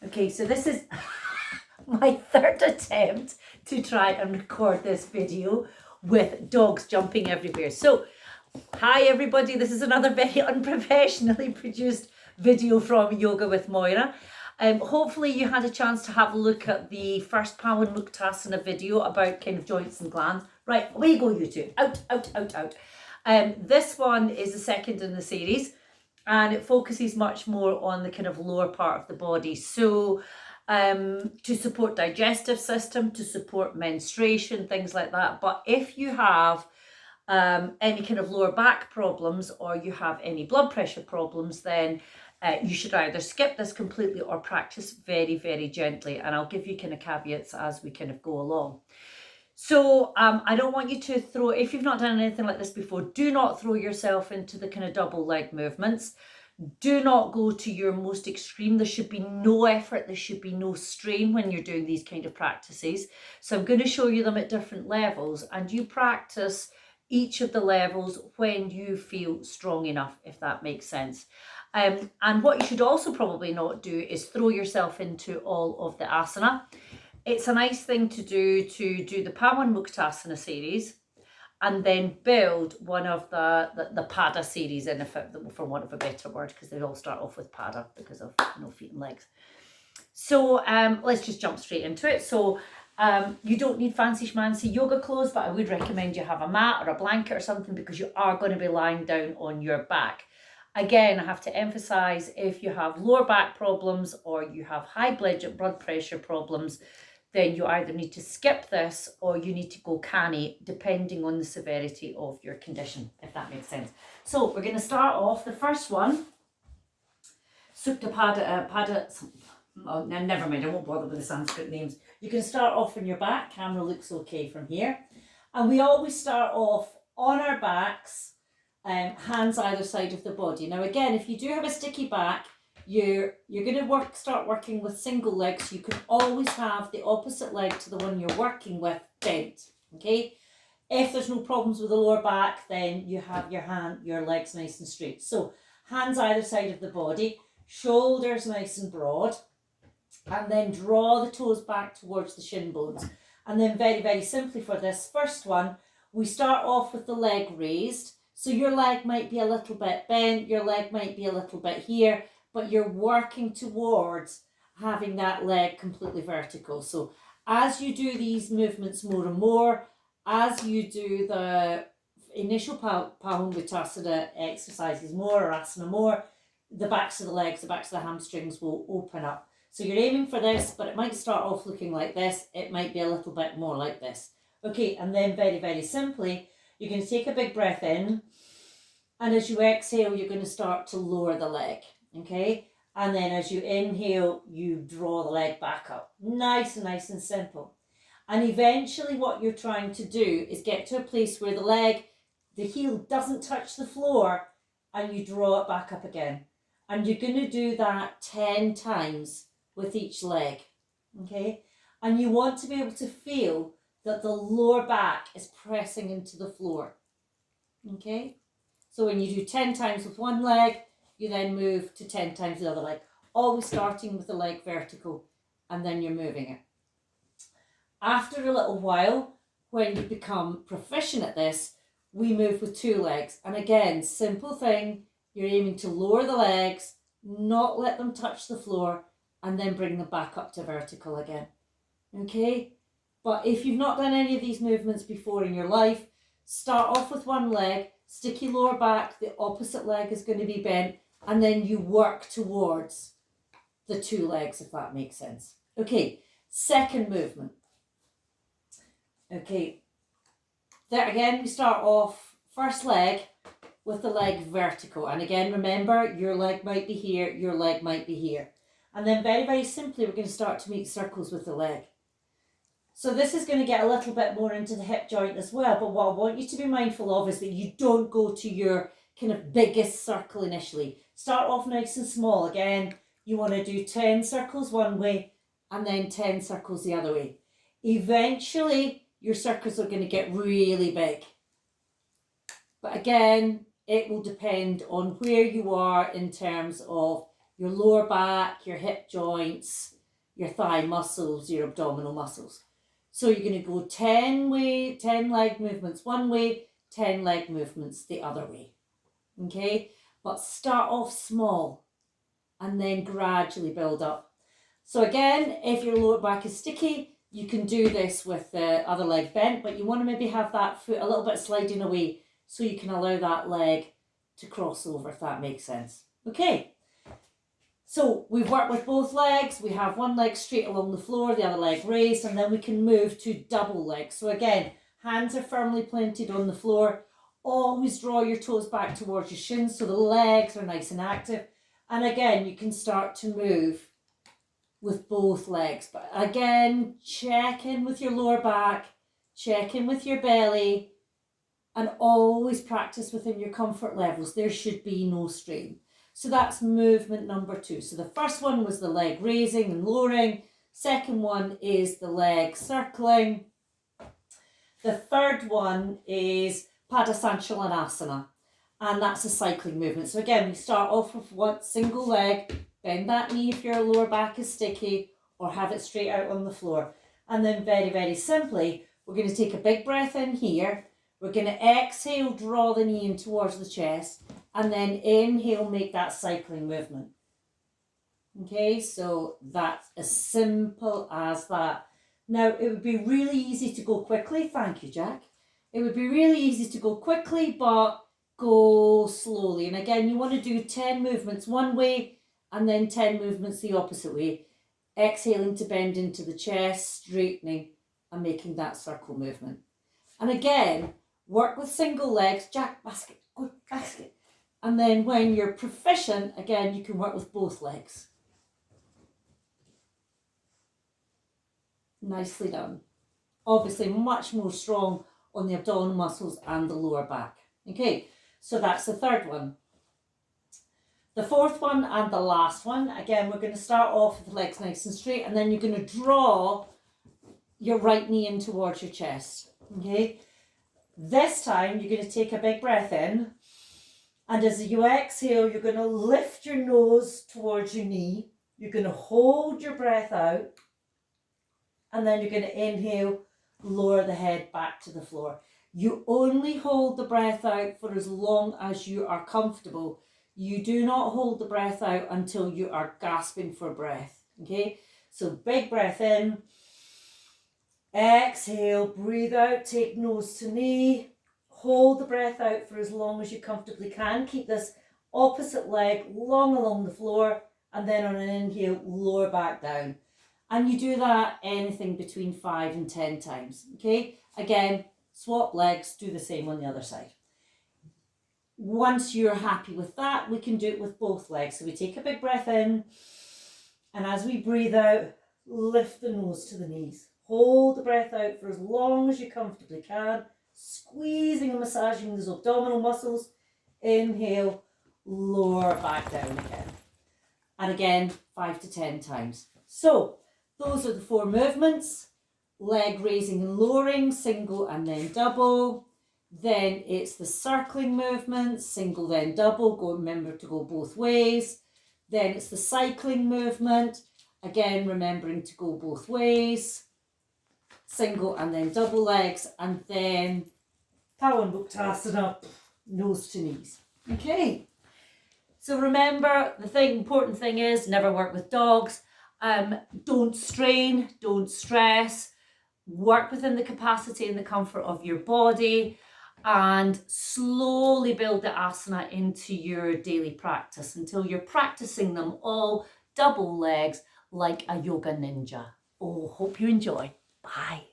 Okay, so this is my third attempt to try and record this video with dogs jumping everywhere. So, hi everybody, this is another very unprofessionally produced video from Yoga with Moira. Hopefully you had a chance to have a look at the first Pawanmuktasana video about kind of joints and glands. Right, away you go you two, out, out, out, out. This one is the second in the series, and it focuses much more on the kind of lower part of the body. So to support digestive system, to support menstruation, things like that. But if you have any kind of lower back problems or you have any blood pressure problems, then you should either skip this completely or practice very, very gently. And I'll give you kind of caveats as we kind of go along. So I don't want you to throw, if you've not done anything like this before, do not throw yourself into the kind of double leg movements. Do not go to your most extreme. There should be no effort. There should be no strain when you're doing these kind of practices. So I'm going to show you them at different levels, and you practice each of the levels when you feel strong enough, if that makes sense. And what you should also probably not do is throw yourself into all of the asana. It's a nice thing to do the Pawanmuktasana series and then build one of the Pada series in, for want of a better word, because they all start off with Pada because of feet and legs. So let's just jump straight into it. So you don't need fancy schmancy yoga clothes, but I would recommend you have a mat or a blanket or something, because you are going to be lying down on your back. Again, I have to emphasize, if you have lower back problems or you have high blood pressure problems, then you either need to skip this or you need to go canny, depending on the severity of your condition, if that makes sense. So we're going to start off the first one. Sukta Pada, oh, no, never mind, I won't bother with the Sanskrit names. You can start off on your back. Camera looks okay from here. And we always start off on our backs, hands either side of the body. Now again, if you do have a sticky back, you're going to start working with single legs. You can always have the opposite leg to the one you're working with bent. Okay. If there's no problems with the lower back, then you have your legs nice and straight. So hands either side of the body, shoulders nice and broad, and then draw the toes back towards the shin bones. And then very, very simply for this first one, we start off with the leg raised. So your leg might be a little bit bent, your leg might be a little bit here, but you're working towards having that leg completely vertical. So as you do these movements more and more, as you do the initial Pawanmuktasana exercises more, or asana more, the backs of the legs, the backs of the hamstrings will open up. So you're aiming for this, but it might start off looking like this. It might be a little bit more like this. Okay, and then very, very simply, you're going to take a big breath in, and as you exhale, you're going to start to lower the leg. Okay, and then as you inhale, you draw the leg back up. Nice and simple. And eventually what you're trying to do is get to a place where the heel doesn't touch the floor, and you draw it back up again. And you're going to do that 10 times with each leg. Okay, and you want to be able to feel that the lower back is pressing into the floor. Okay, so when you do 10 times with one leg, you then move to 10 times the other leg, always starting with the leg vertical, and then you're moving it. After a little while, when you become proficient at this, we move with two legs. And again, simple thing, you're aiming to lower the legs, not let them touch the floor, and then bring them back up to vertical again. Okay? But if you've not done any of these movements before in your life, start off with one leg, sticky lower back, the opposite leg is going to be bent, and then you work towards the two legs, if that makes sense. Okay, second movement. Okay, there again, we start off first leg with the leg vertical. And again, remember, your leg might be here, your leg might be here. And then very, very simply, we're going to start to make circles with the leg. So this is going to get a little bit more into the hip joint as well. But what I want you to be mindful of is that you don't go to your kind of biggest circle initially. Start off nice and small. Again, you want to do 10 circles one way and then 10 circles the other way. Eventually, your circles are going to get really big. But again, it will depend on where you are in terms of your lower back, your hip joints, your thigh muscles, your abdominal muscles. So you're going to go 10 leg movements one way, 10 leg movements the other way. Okay, but start off small and then gradually build up. So again, if your lower back is sticky, you can do this with the other leg bent, but you want to maybe have that foot a little bit sliding away so you can allow that leg to cross over, if that makes sense. Okay. So we've worked with both legs, we have one leg straight along the floor, the other leg raised, and then we can move to double legs. So again, hands are firmly planted on the floor. Always draw your toes back towards your shins so the legs are nice and active. And again, you can start to move with both legs. But again, check in with your lower back, check in with your belly, and always practice within your comfort levels. There should be no strain. So that's movement number 2. So the first one was the leg raising and lowering. Second one is the leg circling. The third one is Pawanmuktasana, and that's a cycling movement. So again, we start off with one single leg, bend that knee if your lower back is sticky, or have it straight out on the floor. And then very, very simply, we're going to take a big breath in here. We're going to exhale, draw the knee in towards the chest, and then inhale, make that cycling movement. Okay, so that's as simple as that. Now, it would be really easy to go quickly. Thank you, Jack. It would be really easy to go quickly, but go slowly. And again, you want to do 10 movements one way and then 10 movements the opposite way. Exhaling to bend into the chest, straightening and making that circle movement. And again, work with single legs. Jack, basket, go, basket. And then when you're proficient, again, you can work with both legs. Nicely done. Obviously much more strong on the abdominal muscles and the lower back. Okay, so that's the third one. The fourth one and the last one, again, we're going to start off with the legs nice and straight, and then you're going to draw your right knee in towards your chest. Okay, this time you're going to take a big breath in, and as you exhale, you're going to lift your nose towards your knee. You're going to hold your breath out, and then you're going to inhale, lower the head back to the floor. You only hold the breath out for as long as you are comfortable. You do not hold the breath out until you are gasping for breath. Okay, so big breath in, exhale, breathe out, take nose to knee, hold the breath out for as long as you comfortably can. Keep this opposite leg long along the floor, and then on an inhale, lower back down. And you do that anything between 5 and 10 times. Okay, again, swap legs, do the same on the other side. Once you're happy with that, we can do it with both legs. So we take a big breath in, and as we breathe out, lift the nose to the knees. Hold the breath out for as long as you comfortably can, squeezing and massaging those abdominal muscles. Inhale, lower back down again. And again, 5 to 10 times. So those are the 4 movements: leg raising and lowering, single and then double. Then it's the circling movement, single then double, remember to go both ways. Then it's the cycling movement, again remembering to go both ways, single and then double legs, and then Pawanmuktasana, nose to knees. Okay, so remember, the important thing is never work with dogs. Don't strain, don't stress, work within the capacity and the comfort of your body, and slowly build the asana into your daily practice until you're practicing them all double legs like a yoga ninja. Oh, hope you enjoy. Bye.